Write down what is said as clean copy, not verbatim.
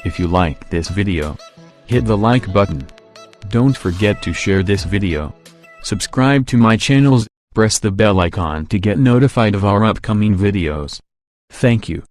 If you like this video, hit the like button. Don't forget to share this video. Subscribe to my channels, press the bell icon to get notified of our upcoming videos. Thank you.